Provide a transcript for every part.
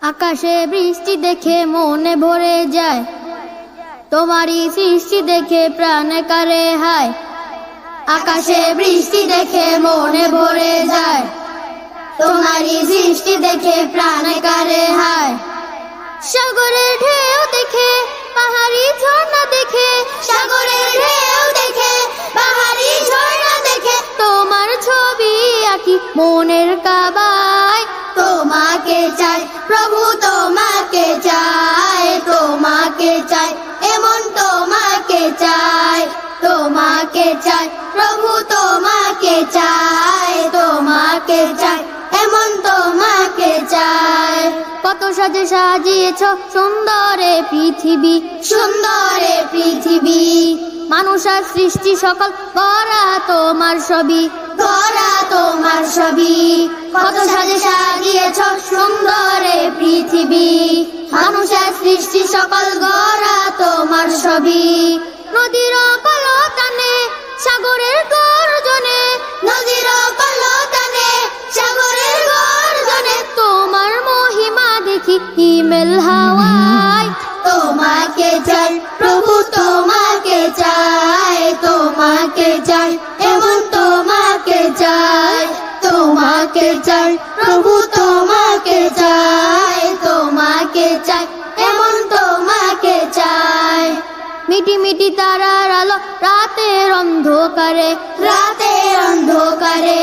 আকাশে বৃষ্টি দেখে মনে ভরে যায়, তোমারই সৃষ্টি দেখে প্রাণে কারে হায়। আকাশে বৃষ্টি দেখে মনে ভরে যায়, তোমারই সৃষ্টি দেখে প্রাণে কারে হায়। সাগরের ঢেউ দেখে পাহাড়ি ঝর্ণা দেখে, সাগরের ঢেউ দেখে পাহাড়ি ঝর্ণা দেখে তোমার ছবি আঁকি মনের কাবায়। তোমাকে চাই প্রভু, তোমাকে চাই, তোমাকে চাই, এমন তোমাকে চাই। তোমাকে চাই প্রভু, তোমাকে চাই, তোমাকে চাই, এমন তোমাকে চাই। কত সাজে সাজিয়েছ সুন্দরে পৃথিবী, সুন্দরে পৃথিবী। মানুষ আর সৃষ্টি সকল গড়া তোমার ছবি, গড়া তোমার ছবি। কত সাজে সাজিয়েছ সুন্দরে পৃথিবী, মানুষ আর সৃষ্টি সকল গড়া তোমার ছবি। নদীর কলতানে সাগরের গর্জনে, নদীর কলতানে সাগরের গর্জনে তোমার মহিমা দেখি হিমেল হাওয়ায়। তোমাকে চাই প্রভু, তোমাকে চাই, তোমাকে চাই, এমন তোমাকে চাই। তোমাকে চাই প্রভু, তোমাকে চাই, তোমাকে চাই, এমন তোমাকে চাই। মিটি মিটি তারার আলো রাতের অন্ধকারে, রাতের অন্ধকারে।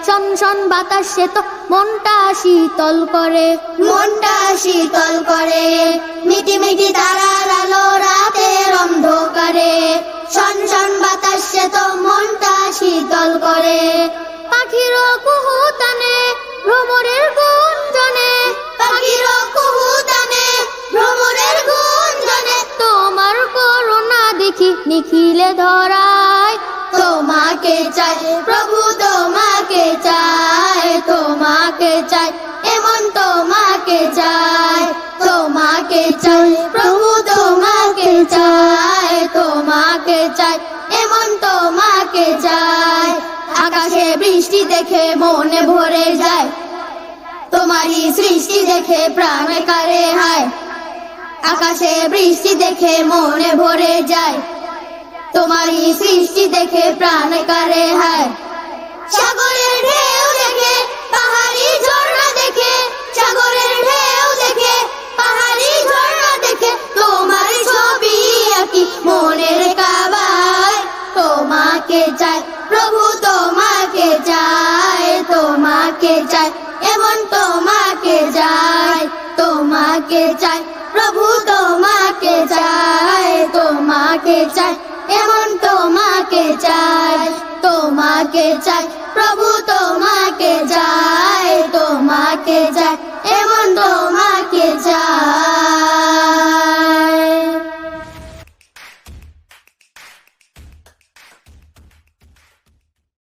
শন শন বাতাসে তো মনটা শীতল করে, মনটা শীতল করে। মিটি মিটি তারার আলো রাতের অন্ধকারে, শন শন বাতাসে তো মনটা শীতল করে। পাখির কুহুতানে ভ্রমরের গুঞ্জনে, পাখির কুহুতানে ভ্রমরের গুঞ্জনে তোমার করুণা দেখি নিখিলে ধরায়। তোমাকে চাই প্রভু, তোমাকে চাই, তোমাকে চাই, এমন তোমাকে চাই। তোমাকে চাই প্রভু, তোমাকে চাই, তোমাকে চাই, এমন তোমাকে চাই। আকাশে বৃষ্টি দেখে মনে ভরে যায়, তোমারই সৃষ্টি দেখে প্রাণে কারে হায়। আকাশে বৃষ্টি দেখে মনে ভরে যায়, তোমারই সৃষ্টি দেখে প্রাণে কারে হায়। সাগরের ঢেউ দেখে পাহাড়ি ঝর্ণা দেখে, সাগরের ঢেউ দেখে পাহাড়ি ঝর্ণা দেখে তোমার ছবি আঁকি মনের কাবায়। তোমাকে চাই প্রভু, তোমাকে চাই, তোমাকে চাই, এমন তোমাকে চাই। তোমাকে চাই প্রভু, তোমাকে চাই, তোমাকে চাই, এমন তোমাকে চাই। তোমাকে চাই প্রভু, তোমাকে